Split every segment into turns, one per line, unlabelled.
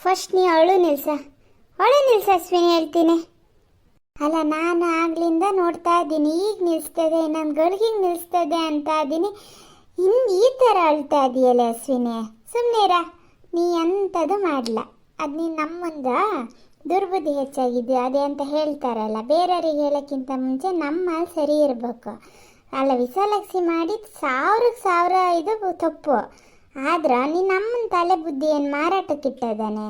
First ನೀ ಅಳು ನಿಲ್ಸ ಅಶ್ವಿನಿ ಹೇಳ್ತೀನಿ. ಅಲ್ಲ, ನಾನು ಆಗ್ಲಿಂದ ನೋಡ್ತಾ ಇದ್ದೀನಿ, ಈಗ ನಿಲ್ಲಿಸ್ತದೆ, ನನ್ನ ಗಳಿಗೆಗೆ ನಿಲ್ಲಿಸ್ತದೆ ಅಂತ ಇದ್ದೀನಿ. ಈ ಥರ ಅಳ್ತಾ ಇದೆಯಲ್ಲ ಅಶ್ವಿನಿ, ಸುಮ್ಮನೆರ. ನೀ ಎಂಥದ್ದು ಮಾಡಲ, ಅದು ನೀನು ನಮ್ಮಂದ ದುರ್ಬುದ್ಧಿ ಹೆಚ್ಚಾಗಿದೆಯಾ ಅದೇ ಅಂತ ಹೇಳ್ತಾರಲ್ಲ, ಬೇರೆಯವ್ರಿಗೆ ಹೇಳೋಕ್ಕಿಂತ ಮುಂಚೆ ನಮ್ಮ ಸರಿ ಇರಬೇಕು. ಅಲ್ಲ, ವಿಶಾಲಾಕ್ಷಿ ಮಾಡಿದ 1000 ಇದು ತಪ್ಪು. ಆದ್ರೆ ನೀನು ನಮ್ಮನ ತಲೆ ಬುದ್ಧಿ ಏನು ಮಾರಾಟಕ್ಕಿಟ್ಟದಾನೆ?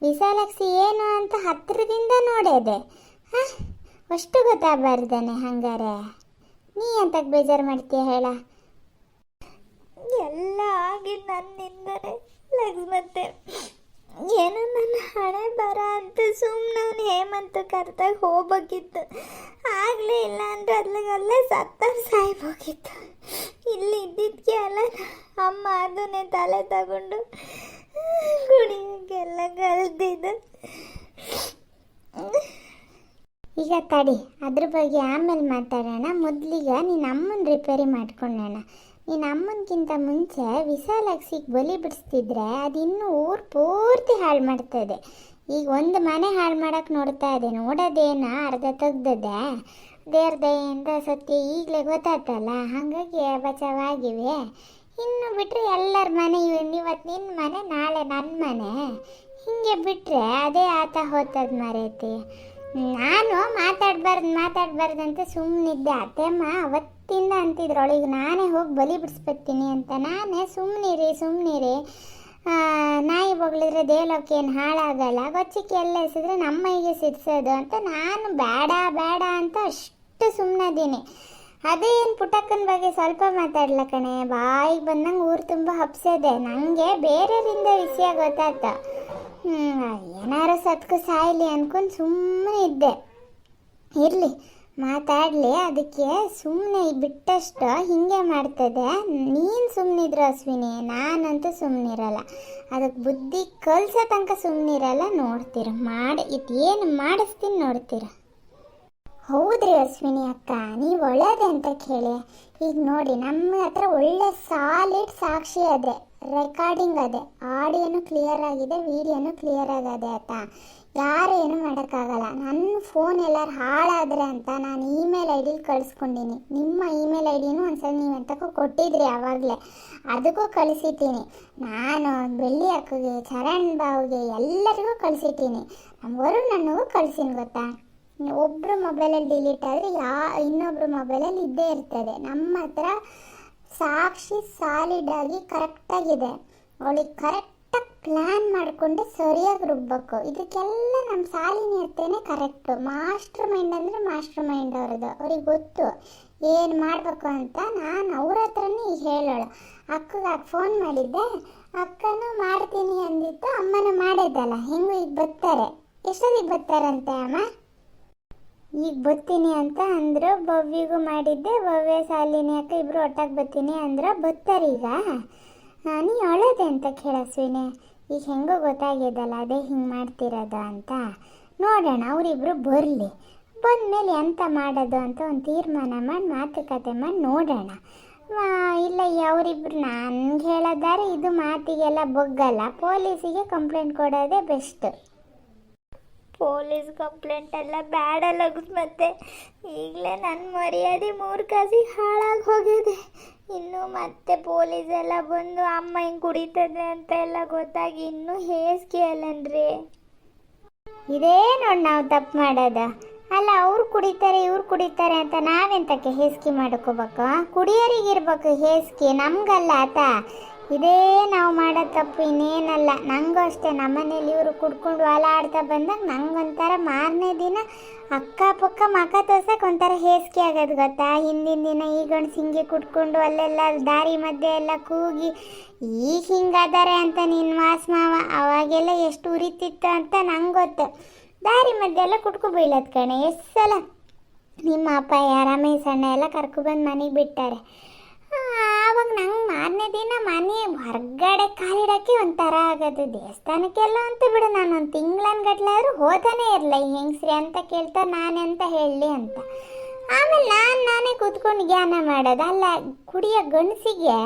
ವಿಶಾಲಾಕ್ಷಿ ಏನು ಅಂತ ಹತ್ತಿರದಿಂದ ನೋಡೋದೆ, ಅಷ್ಟು ಗೊತ್ತಾಗಬಾರ್ದಾನೆ. ಹಂಗಾರೆ ನೀ ಎಂತಕ್ಕೆ ಬೇಜಾರು ಮಾಡ್ತೀಯ ಹೇಳ?
ಎಲ್ಲ ಆಗಿದ್ದು ನನ್ನಿಂದನೇ ಲಕ್ಷ್ಮತ್ತೆ. ಏನೋ ನನ್ನ ಹಣೆ ಬರ ಅಂತ ಸುಮ್ಮನೆ ಅವನು ಹೇಮಂತ ಕರೆದಾಗ ಹೋಗ್ಬೇಕಿತ್ತು. ಆಗಲೇ ಇಲ್ಲ ಅಂದರೆ ಅಲ್ಲೇ ಸಾಯ್ಬೋಗಿತ್ತು. ಇಲ್ಲಿ ಇದ್ದಿದ್ದಕ್ಕೆ ಅಲ್ಲ ಅಮ್ಮ ಅದನ್ನೇ ತಲೆ ತಗೊಂಡು ಕುಡಿಯೋಕ್ಕೆಲ್ಲ ಕಲ್ತಿದ್ದು.
ಈಗ ತಡಿ, ಅದ್ರ ಬಗ್ಗೆ ಆಮೇಲೆ ಮಾತಾಡೋಣ. ಮೊದಲಿಗೆ ನೀನು ಅಮ್ಮನ ರಿಪೇರಿ ಮಾಡ್ಕೊಂಡೋಣ. ನೀನು ಅಮ್ಮನಕ್ಕಿಂತ ಮುಂಚೆ ವಿಶಾಲಾಕ್ಷಿಗೆ ಬಲಿ ಬಿಡಿಸ್ತಿದ್ರೆ ಅದು ಇನ್ನೂ ಊರು ಪೂರ್ತಿ ಹಾಳು ಮಾಡ್ತದೆ. ಈಗ ಒಂದು ಮನೆ ಹಾಳು ಮಾಡೋಕ್ಕೆ ನೋಡ್ತಾ ಇದೆ, ನೋಡೋದೇನ ಅರ್ಧ ತೆಗ್ದದೆ. ದೇವ್ರ ದಯೆಯಿಂದ ಸತ್ಯ ಈಗಲೇ ಗೊತ್ತಾಯ್ತಲ್ಲ, ಹಾಗಾಗಿ ಬಚಾವಾಗಿವೆ. ಇನ್ನು ಬಿಟ್ಟರೆ ಎಲ್ಲರ ಮನೆ, ಇವತ್ತು ನಿನ್ನ ಮನೆ, ನಾಳೆ ನನ್ನ ಮನೆ, ಹೀಗೆ ಬಿಟ್ಟರೆ ಅದೇ ಆತ ಹೋಗ್ತದೆ ಮರೈತಿ. ನಾನು ಮಾತಾಡಬಾರ್ದು ಅಂತ ಸುಮ್ಮನಿದ್ದೆ. ಅತ್ತೆಮ್ಮ ಅವತ್ತಿಂದ ಅಂತಿದ್ರೊಳಗೆ ನಾನೇ ಹೋಗಿ ಬಲಿ ಬಿಡಿಸ್ಬರ್ತೀನಿ ಅಂತ. ನಾನೇ ಸುಮ್ಮನಿರಿ, ನಾಯಿ ಬೊಗಳಿದ್ರೆ ದೇವಲೋಕ ಏನು ಹಾಳಾಗಲ್ಲ, ಗೊಚ್ಚಿಕ್ಕೆ ಎಲ್ಲ ಎಸಿದ್ರೆ ನಮ್ಮೈಗೆ ಸಿಡ್ಸೋದು ಅಂತ ನಾನು ಬೇಡ ಅಂತ ಅಷ್ಟು ಸುಮ್ಮನದೀನಿ. ಅದೇನು ಪುಟಕ್ಕನ ಬಗ್ಗೆ ಸ್ವಲ್ಪ ಮಾತಾಡ್ಲ ಕಣೆ, ಬಾಯಿಗೆ ಬಂದಂಗೆ ಊರು ತುಂಬ ಹಬ್ಸೋದೆ. ನನಗೆ ಬೇರೆಯವರಿಂದ ವಿಷಯ ಗೊತ್ತಾಯ್ತ. ಏನಾರು ಸತ್ಕು ಸಾಯಲಿ ಅಂದ್ಕೊಂಡು ಸುಮ್ಮನೆ ಇದ್ದೆ. ಇರಲಿ, ಮಾತಾಡಲಿ, ಅದಕ್ಕೆ ಸುಮ್ಮನೆ ಬಿಟ್ಟಷ್ಟು ಹಿಂಗೆ ಮಾಡ್ತದೆ. ನೀನು ಸುಮ್ಮನಿದ್ರು ಅಶ್ವಿನಿ, ನಾನಂತೂ ಸುಮ್ಮನಿರಲ್ಲ. ಅದಕ್ಕೆ ಬುದ್ಧಿ ಕಲಿಸೋ ತನಕ ಸುಮ್ಮನಿರಲ್ಲ. ನೋಡ್ತೀರ ಏನು ಮಾಡಿಸ್ತೀನಿ ನೋಡ್ತೀರ. ಹೌದ್ರಿ ಅಶ್ವಿನಿ ಅಕ್ಕ, ನೀವು ಒಳ್ಳೇದೆ ಅಂತ ಕೇಳಿ. ಈಗ ನೋಡಿ, ನಮ್ಮ ಹತ್ರ ಒಳ್ಳೆ ಸಾಲಿಡ್ ಸಾಕ್ಷಿ ಅದೇ, ರೆಕಾರ್ಡಿಂಗ್ ಅದೇ, ಆಡಿಯೋನು ಕ್ಲಿಯರ್ ಆಗಿದೆ, ವಿಡಿಯೋನು ಕ್ಲಿಯರ್ ಆಗದೆ ಆಯ್ತಾ. ಯಾರು ಏನು ಮಾಡೋಕ್ಕಾಗಲ್ಲ. ನನ್ನ ಫೋನ್ ಎಲ್ಲರೂ ಹಾಳಾದರೆ ಅಂತ ನಾನು ಇಮೇಲ್ ಐ ಡಿಲಿ ಕಳಿಸ್ಕೊಂಡಿನಿ. ನಿಮ್ಮ ಇಮೇಲ್ ಐ ಡಿನೂ ಒಂದ್ಸಲ ನೀವು ಎಂತಕ್ಕೂ ಕೊಟ್ಟಿದ್ರಿ ಆವಾಗಲೇ, ಅದಕ್ಕೂ ಕಳಿಸಿದ್ದೀನಿ. ನಾನು ಬೆಳ್ಳಿ ಅಕ್ಕಗೆ, ಚರಣ್ ಬಾವುಗೆ ಎಲ್ಲರಿಗೂ ಕಳಿಸಿದ್ದೀನಿ. ನಮ್ಮ ವರುಣ್ ನನಗೂ ಕಳಿಸಿನಿ ಗೊತ್ತಾ. ಒಬ್ಬರು ಮೊಬೈಲಲ್ಲಿ ಡಿಲೀಟ್ ಆದರೆ ಇನ್ನೊಬ್ಬರು ಮೊಬೈಲಲ್ಲಿ ಇದ್ದೇ ಇರ್ತದೆ. ನಮ್ಮ ಹತ್ರ ಸಾಕ್ಷಿ ಸಾಲಿಡಾಗಿ ಕರೆಕ್ಟಾಗಿದೆ. ಅವಳಿಗೆ ಕರೆಕ್ಟಾಗಿ ಪ್ಲ್ಯಾನ್ ಮಾಡಿಕೊಂಡು ಸರಿಯಾಗಿ ರುಬ್ಬಬೇಕು. ಇದಕ್ಕೆಲ್ಲ ನಮ್ಮ ಸಾಲಿನಿ ಹತ್ರನೇ ಕರೆಕ್ಟು. ಮಾಸ್ಟರ್ ಮೈಂಡ್ ಅಂದರೆ ಮಾಸ್ಟರ್ ಮೈಂಡ್ ಅವ್ರದ್ದು, ಅವ್ರಿಗೆ ಗೊತ್ತು ಏನು ಮಾಡಬೇಕು ಅಂತ. ನಾನು ಅವ್ರ ಹತ್ರನೇ ಈಗ ಹೇಳೋಳು. ಅಕ್ಕಗೆ ಫೋನ್ ಮಾಡಿದ್ದೆ, ಅಕ್ಕನೂ ಮಾಡ್ತೀನಿ ಅಂದಿತ್ತು, ಅಮ್ಮನೂ ಮಾಡಿದ್ದಲ್ಲ. ಹೆಂಗೂ ಈಗ ಬರ್ತಾರೆ. ಎಷ್ಟೊತ್ತಿಗೆ ಬರ್ತಾರಂತೆ ಅಮ್ಮ? ಈಗ ಬರ್ತೀನಿ ಅಂತ ಅಂದರು. ಭವ್ಯಗೂ ಮಾಡಿದ್ದೆ, ಭವ್ಯ ಶಾಲಿನಿ ಅಕ್ಕ ಇಬ್ಬರು ಒಟ್ಟಾಗಿ ಬರ್ತೀನಿ ಅಂದರು. ಬರ್ತಾರೀಗ. ನೀ ಒಳ್ಳೇದೆ ಅಂತ ಕೇಳಿಸ್ವಿನಿ. ಈಗ ಹೆಂಗೋ ಗೊತ್ತಾಗ್ಯದಲ್ಲ, ಅದೇ ಹಿಂಗೆ ಮಾಡ್ತಿರೋದು ಅಂತ. ನೋಡೋಣ, ಅವರಿಬ್ಬರು ಬರಲಿ. ಬಂದಮೇಲೆ ಎಂತ ಮಾಡೋದು ಅಂತ ಒಂದು ತೀರ್ಮಾನ ಮಾಡಿ ಮಾತುಕತೆ ಮಾಡಿ ನೋಡೋಣ. ಇಲ್ಲ ಅವರಿಬ್ರು ನನಗೆ ಹೇಳೋದಾರೆ ಇದು ಮಾತಿಗೆಲ್ಲ ಬೊಗ್ಗಲ್ಲ. ಪೊಲೀಸಿಗೆ ಕಂಪ್ಲೇಂಟ್ ಕೊಡೋದೇ ಬೆಸ್ಟ್.
ಪೊಲೀಸ್ ಕಂಪ್ಲೇಂಟ್ ಎಲ್ಲ ಬೇಡ ಮತ್ತೆ. ಈಗಲೇ ನನ್ನ ಮರ್ಯಾದೆ 3 ಕಾಸಿಗೆ ಹಾಳಾಗಿ ಹೋಗಿದೆ. ಇನ್ನು ಮತ್ತೆ ಪೊಲೀಸ್ ಎಲ್ಲ ಬಂದು ಅಮ್ಮ ಹಿಂಗೆ ಕುಡಿತದೆ ಅಂತ ಎಲ್ಲ ಗೊತ್ತಾಗಿ ಇನ್ನೂ ಹೇಸಿಗೆ ಅಲ್ಲನ್ರಿ.
ಇದೇ ನೋಡಿ ನಾವು ತಪ್ಪು ಮಾಡೋದು. ಅಲ್ಲ, ಅವ್ರು ಕುಡಿತಾರೆ ಇವ್ರು ಕುಡಿತಾರೆ ಅಂತ ನಾವೆಂತಕ್ಕೆ ಹೇಸಿಗೆ ಮಾಡ್ಕೋಬೇಕು? ಕುಡಿಯೋರಿಗಿರ್ಬೇಕು ಹೇಸಿಗೆ, ನಮಗಲ್ಲ ಆತ. ಇದೇ ನಾವು ಮಾಡೋ ತಪ್ಪು, ಇನ್ನೇನಲ್ಲ. ನನಗೂ ಅಷ್ಟೇ, ನಮ್ಮನೇಲಿ ಇವರು ಕುಡ್ಕೊಂಡು ಆಡ್ತಾ ಬಂದಾಗ ನಂಗೊಂಥರ ಮಾರನೇ ದಿನ ಅಕ್ಕಪಕ್ಕ ಮಖ ತೋರ್ಸಕ್ಕೆ ಒಂಥರ ಹೇಸಿಗೆ ಆಗೋದು ಗೊತ್ತಾ. ಹಿಂದಿನ ದಿನ ಈ ಗಂಡ್ಸು ಹಿಂಗೆ ಕುಡ್ಕೊಂಡು ಅಲ್ಲೆಲ್ಲ ದಾರಿ ಮಧ್ಯೆ ಎಲ್ಲ ಕೂಗಿ ಈಗ ಹಿಂಗಾದರೆ ಅಂತ ನಿನ್ನ ಮಾಸ್ ಮಾವ ಅವಾಗೆಲ್ಲ ಎಷ್ಟು ಉರಿತಿತ್ತು ಅಂತ ನಂಗೆ ಗೊತ್ತು. ದಾರಿ ಮಧ್ಯೆ ಎಲ್ಲ ಕುಡ್ಕೊ ಬೀಳೋದು ಕಣೆ. ಎಷ್ಟು ಸಲ ನಿಮ್ಮ ಅಪ್ಪ ರಮೇಶ್ ಅಣ್ಣ ಎಲ್ಲ ಕರ್ಕೊಬಂದು ಮನೆಗೆ ಬಿಟ್ಟಾರೆ. ಆವಾಗ ನಂಗೆ ಮಾರನೇ ದಿನ ಮನೆ ಹೊರಗಡೆ ಕಾಲಿಡೋಕ್ಕೆ ಒಂಥರ ಆಗೋದು. ದೇವಸ್ಥಾನಕ್ಕೆಲ್ಲ ಅಂತ ಬಿಡು, ನಾನು ಒಂದು ತಿಂಗಳನ್ಗಟ್ಲಾದ್ರೂ ಹೋತಾನೇ ಇರಲ್ಲ. ಈ ಹೆಂಗಸ್ರಿ ಅಂತ ಕೇಳ್ತಾರೆ, ನಾನೆಂತ ಹೇಳಲಿ ಅಂತ. ಆಮೇಲೆ ನಾನೇ ಕೂತ್ಕೊಂಡು ಜ್ಞಾನ ಮಾಡೋದು. ಅಲ್ಲ, ಕುಡಿಯೋ ಗಂಡಸಿಗೆ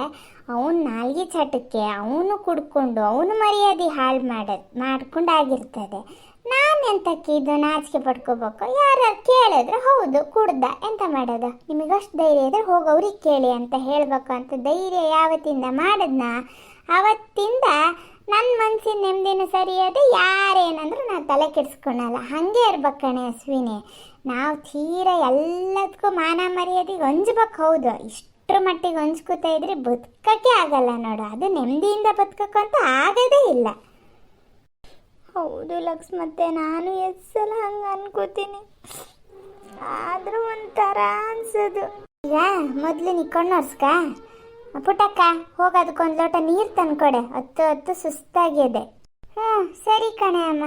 ಅವನು ನಾಲ್ಗೆ ಚಟಕ್ಕೆ ಅವನು ಕುಡ್ಕೊಂಡು ಅವನು ಮರ್ಯಾದೆ ಹಾಳು ಮಾಡ್ಕೊಂಡಾಗಿರ್ತದೆ. ನಾನು ಎಂತಕ್ಕೆ ಇದು ನಾಚಿಕೆ ಪಡ್ಕೋಬೇಕು? ಯಾರು ಕೇಳಿದ್ರೆ ಹೌದು ಕುಡ್ದ, ಎಂತ ಮಾಡೋದು, ನಿಮಗಷ್ಟು ಧೈರ್ಯ ಇದ್ರೆ ಹೋಗಿ ಅವ್ರಿಗೆ ಕೇಳಿ ಅಂತ ಹೇಳಬೇಕು ಅಂತ ಧೈರ್ಯ ಯಾವತ್ತಿಂದ ಮಾಡಿದ್ನ ಅವತ್ತಿಂದ ನನ್ನ ಮನಸ್ಸಿನ ನೆಮ್ಮದಿನೂ ಸರಿಯಾದ. ಯಾರೇನಂದ್ರೂ ನಾನು ತಲೆ ಕೆಡಿಸ್ಕೊಳಲ್ಲ. ಹಾಗೆ ಇರ್ಬೇಕು ಕಣೆ ಅಶ್ವಿನಿ. ನಾವು ತೀರ ಎಲ್ಲದಕ್ಕೂ ಮಾನ ಮರ್ಯಾದೆಗೆ ಹೊಂಜ್ಬೇಕು. ಹೌದು, ಇಷ್ಟರ ಮಟ್ಟಿಗೆ ಹೊಂಚ್ಕೋತಾ ಇದ್ರೆ ಬದುಕಕ್ಕೆ ಆಗಲ್ಲ ನೋಡು. ಅದು ನೆಮ್ಮದಿಯಿಂದ ಬದುಕಕ್ಕೂ ಅಂತ ಆಗೋದೇ ಇಲ್ಲ.
ಹೌದು ಲಕ್ಷ್ಮತ್ತೆ, ನಾನು ಎಷ್ಟು ಸಲ ಹಂಗೆ ಅನ್ಕೋತೀನಿ, ಆದರೂ ಒಂಥರ ಅನ್ಸೋದು.
ಈಗ ಮೊದಲು ನಿಕ್ಕೊಂಡೋರ್ಸ್ಕ ಪುಟ್ಟಕ್ಕ, ಹೋಗಿ ಅದಕ್ಕೊಂದು ಲೋಟ ನೀರು ತಂದ್ಕೊಡೆ, ಹೊತ್ತು ಹೊತ್ತು ಸುಸ್ತಾಗಿದೆ. ಹ್ಞೂ ಸರಿ ಕಣೆ ಅಮ್ಮ.